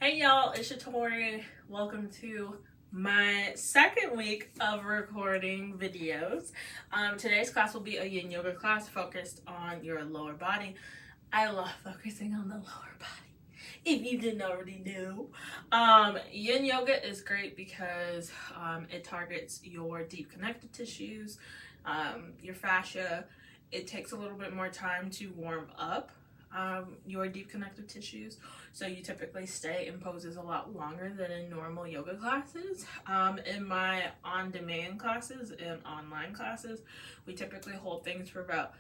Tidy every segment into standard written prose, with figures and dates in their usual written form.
Hey y'all, it's Shatori. Welcome to my second week of recording videos. Today's class will be a Yin Yoga class focused on your lower body. I love focusing on the lower body, if you didn't already know. Yin Yoga is great because it targets your deep connective tissues, your fascia. It takes a little bit more time to warm up your deep connective tissues, so you typically stay in poses a lot longer than in normal yoga classes. In my on-demand classes and online classes, we typically hold things for about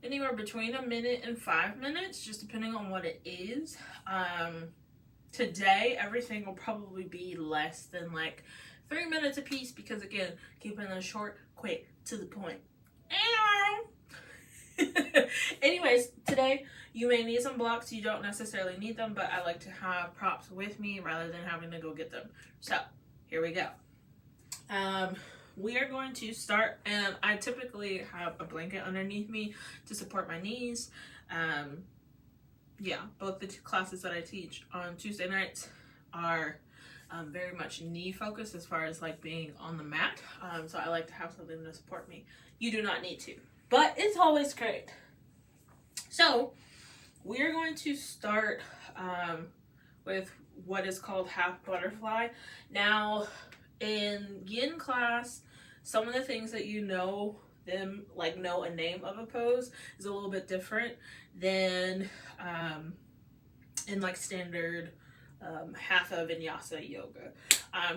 anywhere between a minute and 5 minutes, just depending on what it is. Today everything will probably be less than like 3 minutes a piece, because again, keeping it short, quick, to the point. Anyways, today you may need some blocks. You don't necessarily need them, but I like to have props with me rather than having to go get them. So here we go. We are going to start, and I typically have a blanket underneath me to support my knees. Yeah, both the two classes that I teach on Tuesday nights are very much knee focused as far as like being on the mat. So I like to have something to support me. You do not need to, but it's always great. So we're going to start with what is called half butterfly. Now in Yin class, some of the things that you know a name of a pose is a little bit different than in like standard hatha vinyasa yoga.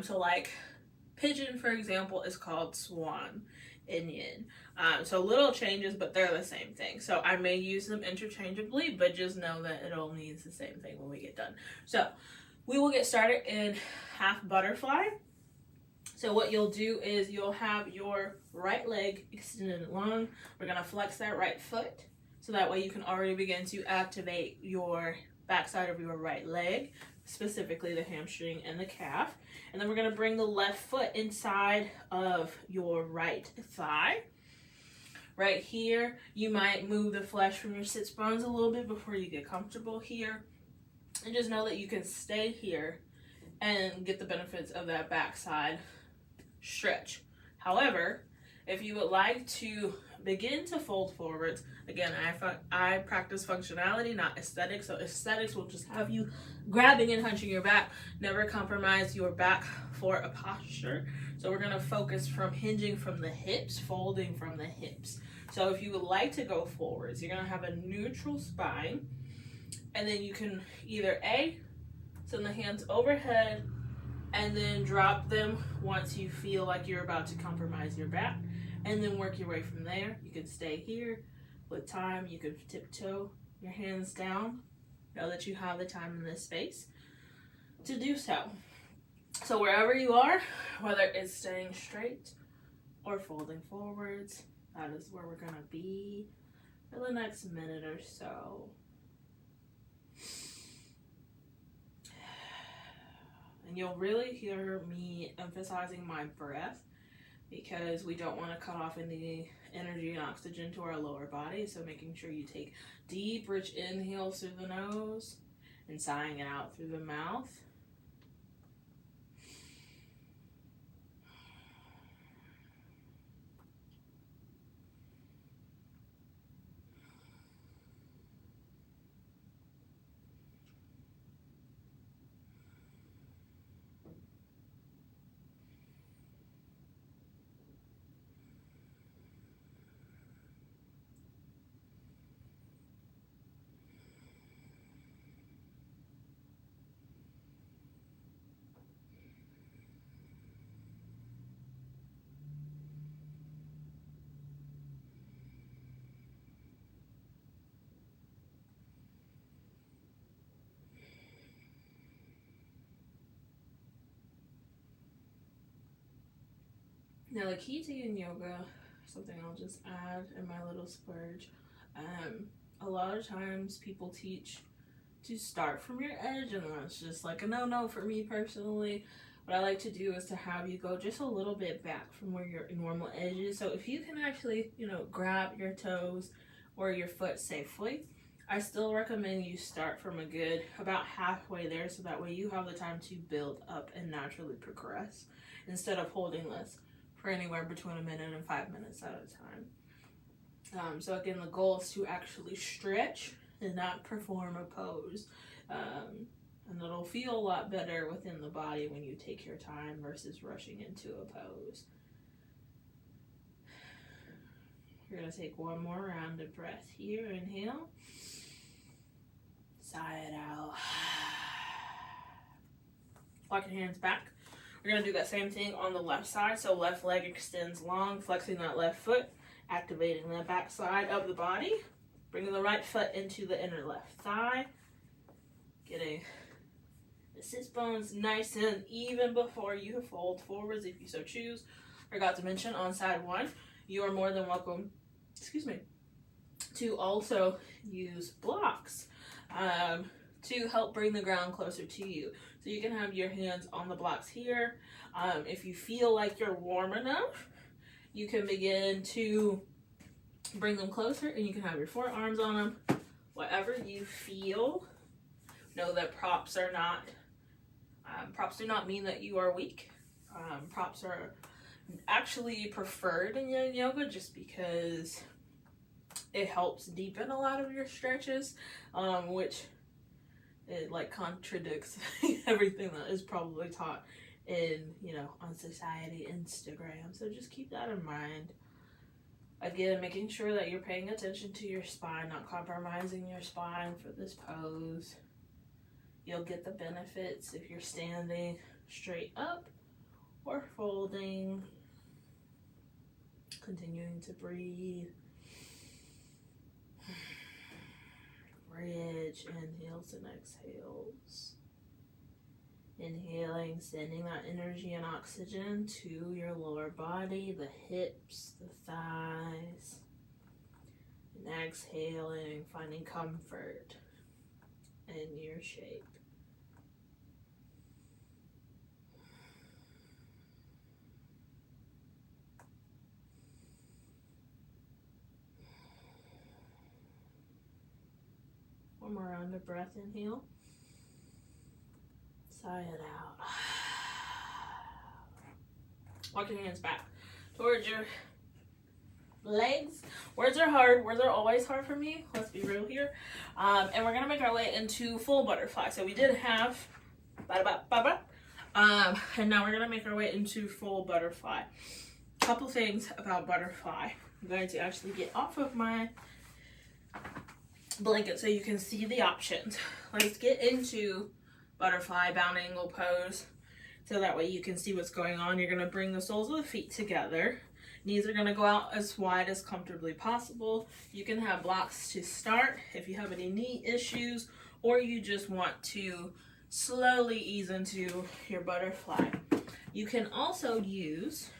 So like pigeon, for example, is called swan in Yin. So little changes, but they're the same thing. So I may use them interchangeably, but just know that it all means the same thing when we get done. So we will get started in half butterfly. So what you'll do is you'll have your right leg extended long. We're gonna flex that right foot, so that way you can already begin to activate your backside of your right leg, specifically the hamstring and the calf. And then we're going to bring the left foot inside of your right thigh. Right here, you might move the flesh from your sits bones a little bit before you get comfortable here. And just know that you can stay here and get the benefits of that backside stretch. However, if you would like to begin to fold forwards, again, I practice functionality, not aesthetics. So aesthetics will just have you grabbing and hunching your back. Never compromise your back for a posture. So we're going to focus from hinging from the hips, folding from the hips. So if you would like to go forwards, you're going to have a neutral spine, and then you can either send the hands overhead and then drop them once you feel like you're about to compromise your back, and then work your way from there. You can stay here. With time, you can tiptoe your hands down. Know that you have the time and the space to do so. So wherever you are, whether it's staying straight or folding forwards, that is where we're gonna be for the next minute or so. And you'll really hear me emphasizing my breath, because we don't want to cut off any energy and oxygen to our lower body. So making sure you take deep, rich inhales through the nose and sighing it out through the mouth. Now the key to Yin Yoga, something I'll just add in my little splurge, a lot of times people teach to start from your edge, and that's just like a no-no for me personally. What I like to do is to have you go just a little bit back from where your normal edge is. So if you can actually, grab your toes or your foot safely, I still recommend you start from a good about halfway there, so that way you have the time to build up and naturally progress instead of holding this for anywhere between a minute and 5 minutes at a time. So again, the goal is to actually stretch and not perform a pose. And it'll feel a lot better within the body when you take your time versus rushing into a pose. We're going to take one more round of breath here. Inhale. Sigh it out. Walk your hands back. We're going to do that same thing on the left side. So left leg extends long, flexing that left foot, activating the back side of the body, bringing the right foot into the inner left thigh, getting the sit bones nice and even before you fold forwards if you so choose. Forgot to mention on side one, you are more than welcome, to also use blocks to help bring the ground closer to you. So you can have your hands on the blocks here. If you feel like you're warm enough, you can begin to bring them closer and you can have your forearms on them. Whatever you feel. Know that props do not mean that you are weak. Props are actually preferred in Yin Yoga just because it helps deepen a lot of your stretches, which it like contradicts everything that is probably taught in, on society, Instagram. So just keep that in mind. Again, making sure that you're paying attention to your spine, not compromising your spine for this pose. You'll get the benefits if you're standing straight up or folding. Continuing to breathe. Bridge inhales and exhales. Inhaling, sending that energy and oxygen to your lower body, the hips, the thighs. And exhaling, finding comfort in your shape. One more round of breath, inhale. Sigh it out. Walk your hands back towards your legs. Words are hard. Words are always hard for me. Let's be real here. And we're going to make our way into full butterfly. So we did have and now we're going to make our way into full butterfly. Couple things about butterfly. I'm going to actually get off of my blanket so you can see the options. Let's get into butterfly bound angle pose so that way you can see what's going on. You're going to bring the soles of the feet together. Knees are going to go out as wide as comfortably possible. You can have blocks to start if you have any knee issues, or you just want to slowly ease into your butterfly. You can also use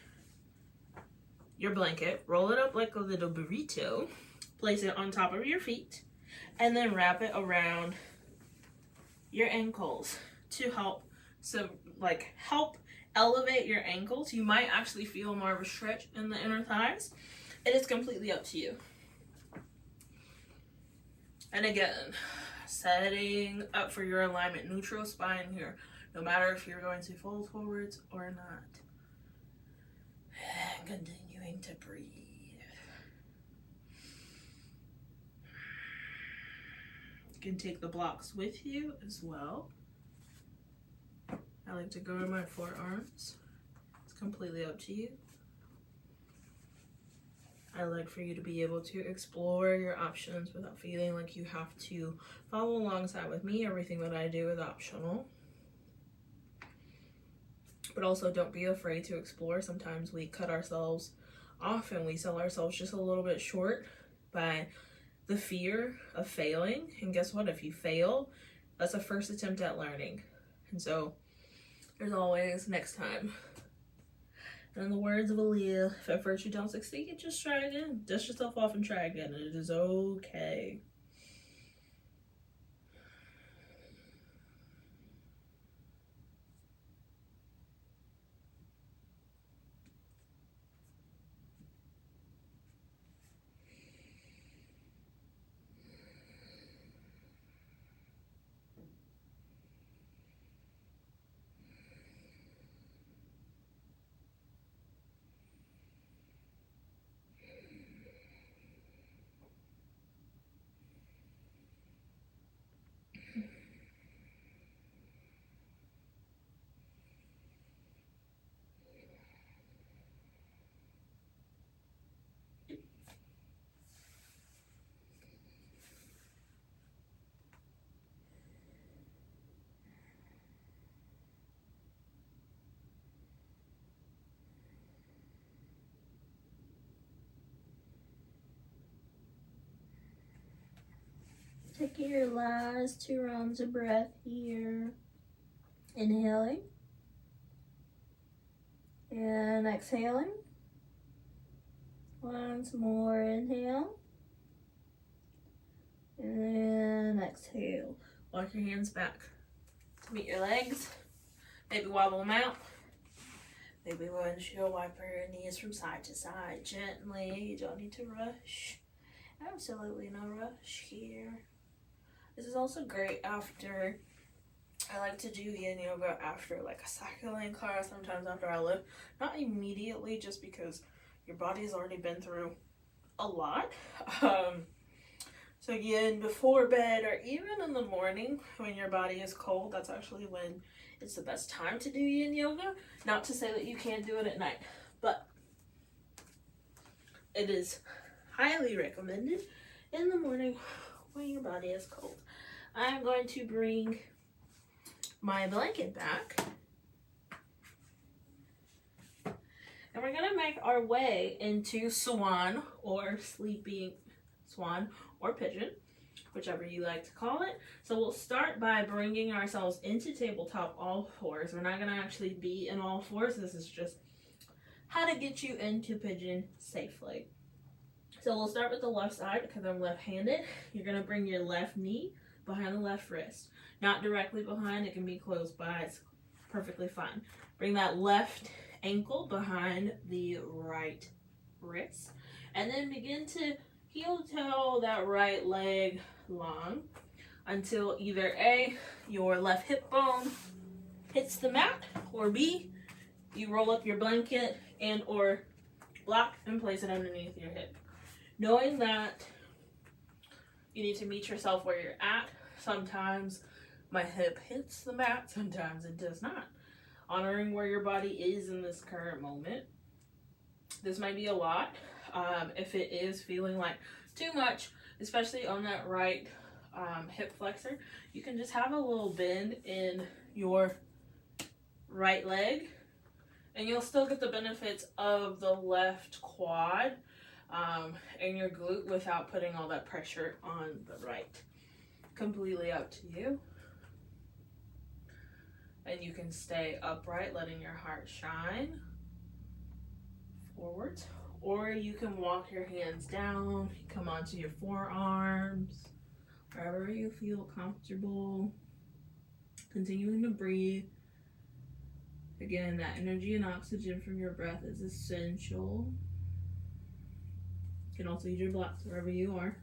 your blanket, roll it up like a little burrito, place it on top of your feet, and then wrap it around your ankles to help elevate your ankles. You might actually feel more of a stretch in the inner thighs. It is completely up to you. And again, setting up for your alignment, neutral spine here, no matter if you're going to fold forwards or not. And continuing to breathe. You can take the blocks with you as well. I like to go in my forearms. It's completely up to you. I like for you to be able to explore your options without feeling like you have to follow alongside with me. Everything that I do is optional. But also don't be afraid to explore. Sometimes we cut ourselves off and we sell ourselves just a little bit short by the fear of failing. And guess what? If you fail, that's a first attempt at learning. And so there's always next time. And in the words of Aaliyah, if at first you don't succeed, just try again. Dust yourself off and try again. It is okay. Taking your last 2 rounds of breath here. Inhaling. And exhaling. Once more, inhale. And exhale. Walk your hands back to meet your legs. Maybe wobble them out. Maybe windshield wiper your knees from side to side gently. You don't need to rush. Absolutely no rush here. This is also great after, I like to do Yin Yoga after like a cycling class, sometimes after I lift. Not immediately, just because your body's already been through a lot. So Yin before bed, or even in the morning when your body is cold, that's actually when it's the best time to do Yin Yoga. Not to say that you can't do it at night, but it is highly recommended in the morning when your body is cold. I'm going to bring my blanket back. And we're going to make our way into swan or sleeping swan or pigeon, whichever you like to call it. So we'll start by bringing ourselves into tabletop all fours. We're not going to actually be in all fours. This is just how to get you into pigeon safely. So we'll start with the left side because I'm left-handed. You're going to bring your left knee behind the left wrist. Not directly behind, it can be close by, it's perfectly fine. Bring that left ankle behind the right wrist. And then begin to heel toe that right leg long until either A, your left hip bone hits the mat, or B, you roll up your blanket and or block and place it underneath your hip. Knowing that you need to meet yourself where you're at. Sometimes my hip hits the mat, sometimes it does not. Honoring where your body is in this current moment. This might be a lot. If it is feeling like too much, especially on that right hip flexor, you can just have a little bend in your right leg and you'll still get the benefits of the left quad and your glute without putting all that pressure on the right. Completely up to you. And you can stay upright, letting your heart shine forwards. Or you can walk your hands down, come onto your forearms, wherever you feel comfortable. Continuing to breathe. Again, that energy and oxygen from your breath is essential. You can also use your blocks wherever you are.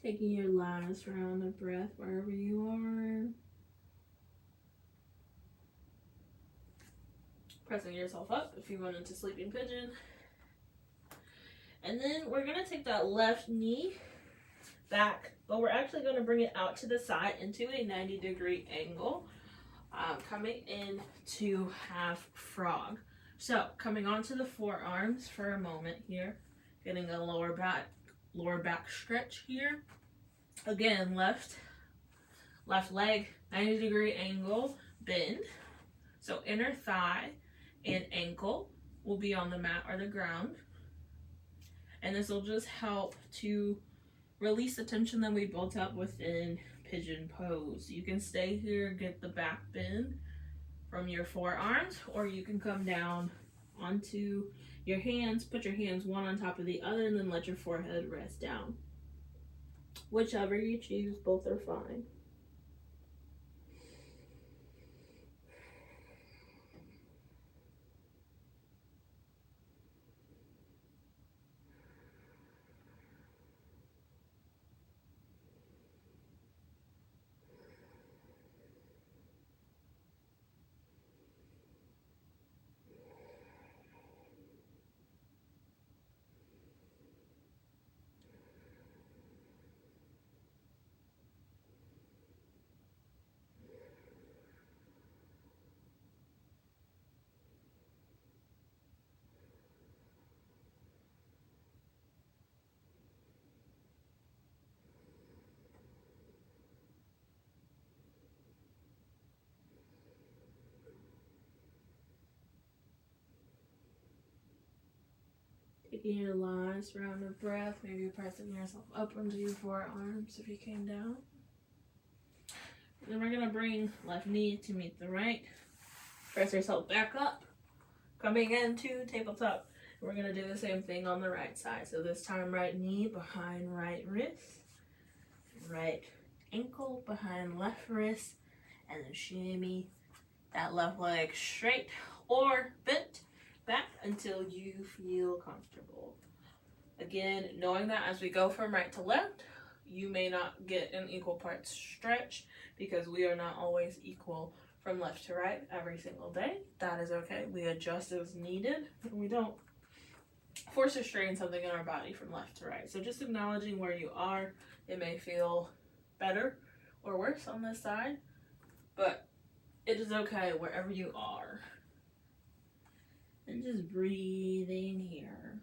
Taking your last round of breath wherever you are. Pressing yourself up if you went into sleeping pigeon. And then we're going to take that left knee back, but we're actually going to bring it out to the side into a 90-degree angle, coming into half frog. So coming onto the forearms for a moment here, getting a lower back stretch here. Again, left leg, 90-degree angle, bend. So inner thigh and ankle will be on the mat or the ground. And this will just help to release the tension that we built up within pigeon pose. You can stay here, get the back bend from your forearms, or you can come down onto your hands, put your hands one on top of the other, and then let your forehead rest down. Whichever you choose, both are fine. Taking your last round of breath, maybe pressing yourself up onto your forearms if you came down. And then we're going to bring left knee to meet the right. Press yourself back up. Coming into tabletop. And we're going to do the same thing on the right side. So this time right knee behind right wrist. Right ankle behind left wrist. And then shimmy that left leg straight or bent back until you feel comfortable. Again, knowing that as we go from right to left, you may not get an equal parts stretch because we are not always equal from left to right every single day. That is okay. We adjust as needed and we don't force or strain something in our body from left to right. So just acknowledging where you are. It may feel better or worse on this side, but it is okay wherever you are. And just breathing here.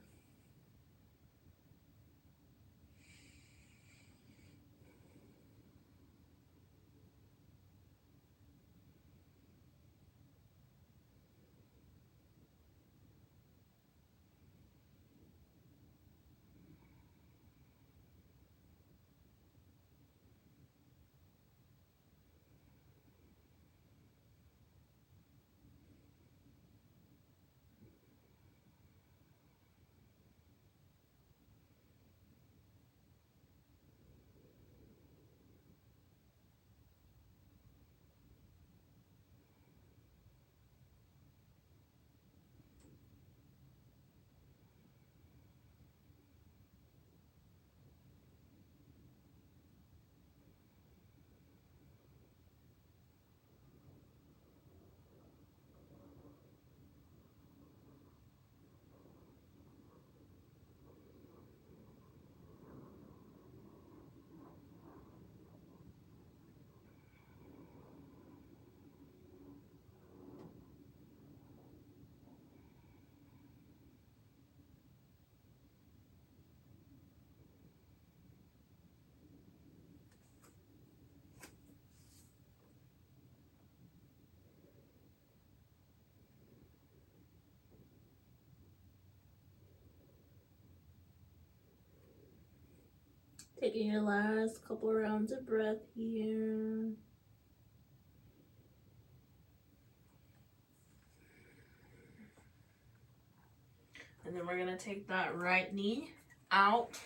Taking your last couple rounds of breath here. And then we're going to take that right knee out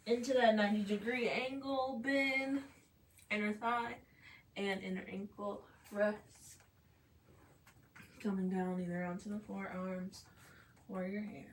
into that 90-degree angle, bend, inner thigh, and inner ankle rest. Coming down either onto the forearms or your hands.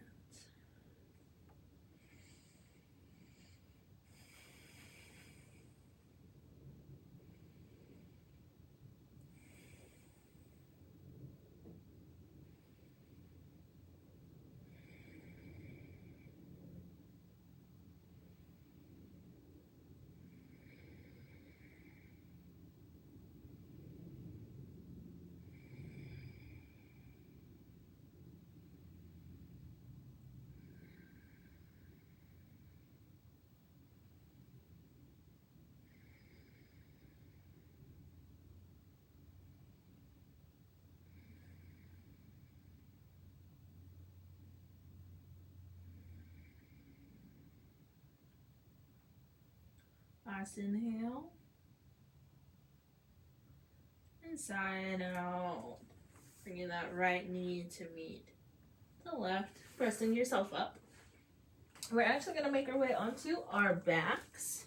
Last inhale. And side out. Bringing that right knee to meet the left. Pressing yourself up. We're actually going to make our way onto our backs.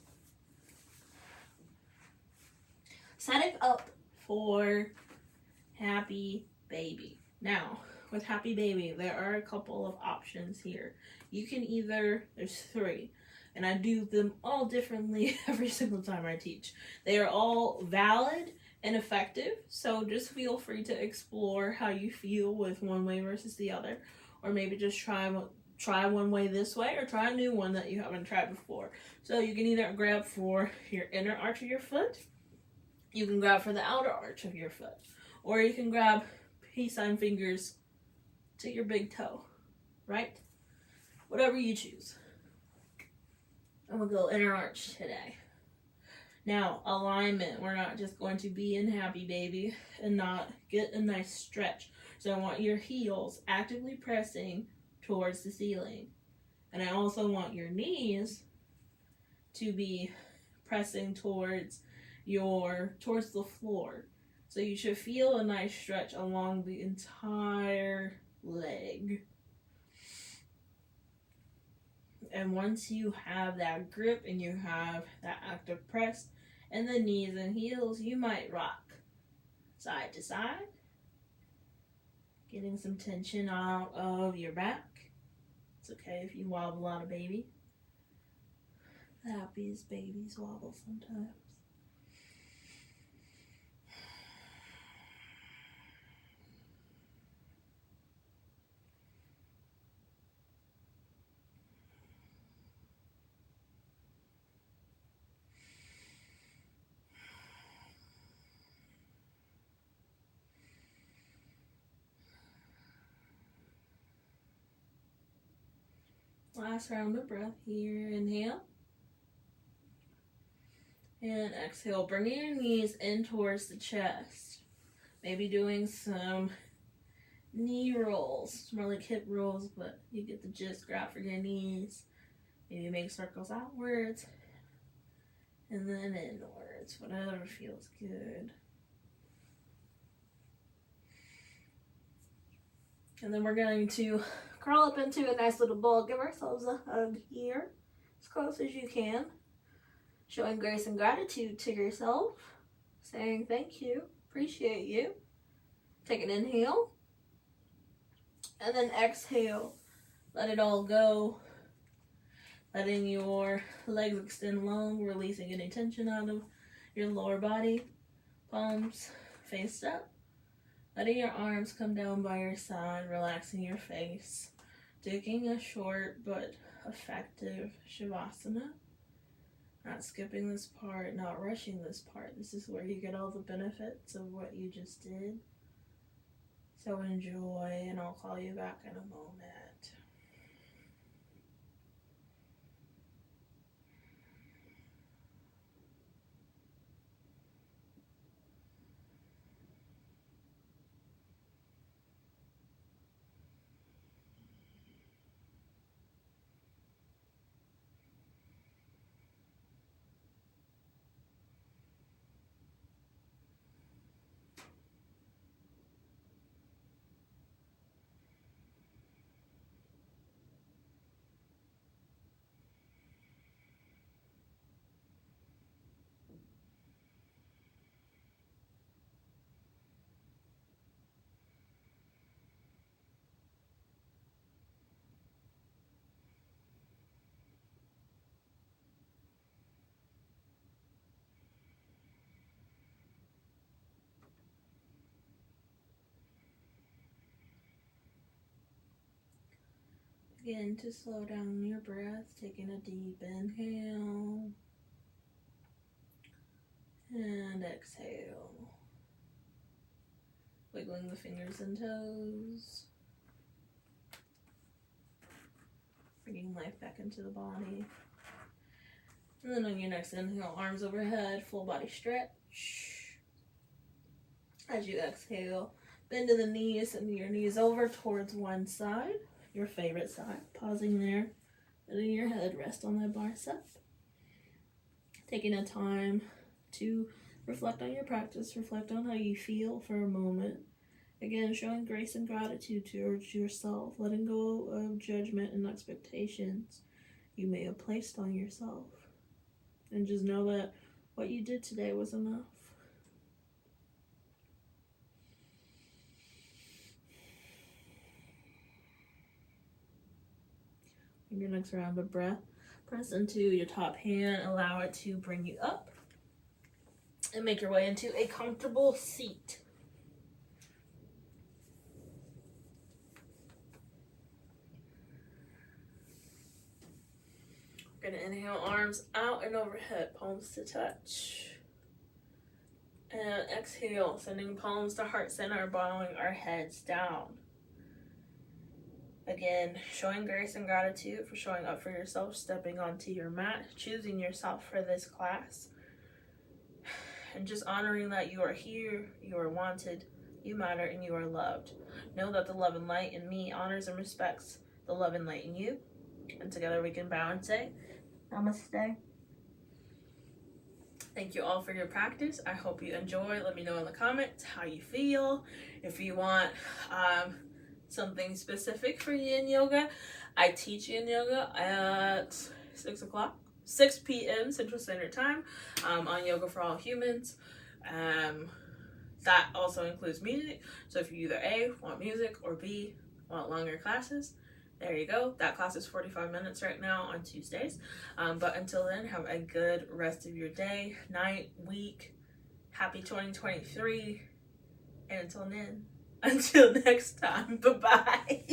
Setting up for Happy Baby. Now, with Happy Baby, there are a couple of options here. You can either, there's 3, and I do them all differently every single time I teach. They are all valid and effective, so just feel free to explore how you feel with one way versus the other, or maybe just try one way this way, or try a new one that you haven't tried before. So you can either grab for your inner arch of your foot, you can grab for the outer arch of your foot, or you can grab peace sign fingers to your big toe, right? Whatever you choose. I'm gonna go inner arch today. Now, alignment. We're not just going to be in Happy Baby and not get a nice stretch. So I want your heels actively pressing towards the ceiling. And I also want your knees to be pressing towards the floor. So you should feel a nice stretch along the entire leg. And once you have that grip and you have that active press in the knees and heels, you might rock side to side, getting some tension out of your back. It's okay if you wobble out of baby. The happiest babies wobble sometimes. Last round of breath here. Inhale. And exhale. Bringing your knees in towards the chest. Maybe doing some knee rolls. It's more like hip rolls, but you get the gist. Grab for your knees. Maybe make circles outwards. And then inwards. Whatever feels good. And then we're going to curl up into a nice little ball. Give ourselves a hug here, as close as you can. Showing grace and gratitude to yourself. Saying thank you, appreciate you. Take an inhale. And then exhale. Let it all go. Letting your legs extend long, releasing any tension out of your lower body. Palms face up. Letting your arms come down by your side, relaxing your face. Taking a short but effective Shavasana. Not skipping this part, not rushing this part. This is where you get all the benefits of what you just did. So enjoy, and I'll call you back in a moment. Begin to slow down your breath, taking a deep inhale and exhale. Wiggling the fingers and toes. Bringing life back into the body. And then on your next inhale, arms overhead, full body stretch. As you exhale, bend to the knees, and your knees over towards one side. Your favorite side. Pausing there, letting your head rest on that bicep. Taking a time to reflect on your practice, reflect on how you feel for a moment. Again, showing grace and gratitude towards yourself, letting go of judgment and expectations. you may have placed on yourself. And just know that what you did today was enough. In your next round of breath, press into your top hand, allow it to bring you up, and make your way into a comfortable seat. We're gonna inhale, arms out and overhead, palms to touch. And exhale, sending palms to heart center, bowing our heads down. Again, showing grace and gratitude for showing up for yourself, stepping onto your mat, choosing yourself for this class, and just honoring that you are here, you are wanted, you matter, and you are loved. Know that the love and light in me honors and respects the love and light in you. And together we can bow and say, Namaste. Thank you all for your practice. I hope you enjoy. Let me know in the comments how you feel. If you want something specific for Yin Yoga, I teach Yin Yoga at 6 p.m. Central Standard Time on Yoga for All Humans. That also includes music. So if you either A, want music, or B, want longer classes, there you go. That class is 45 minutes right now on Tuesdays. But until then, have a good rest of your day, night, week. Happy 2023. And until next time, bye-bye.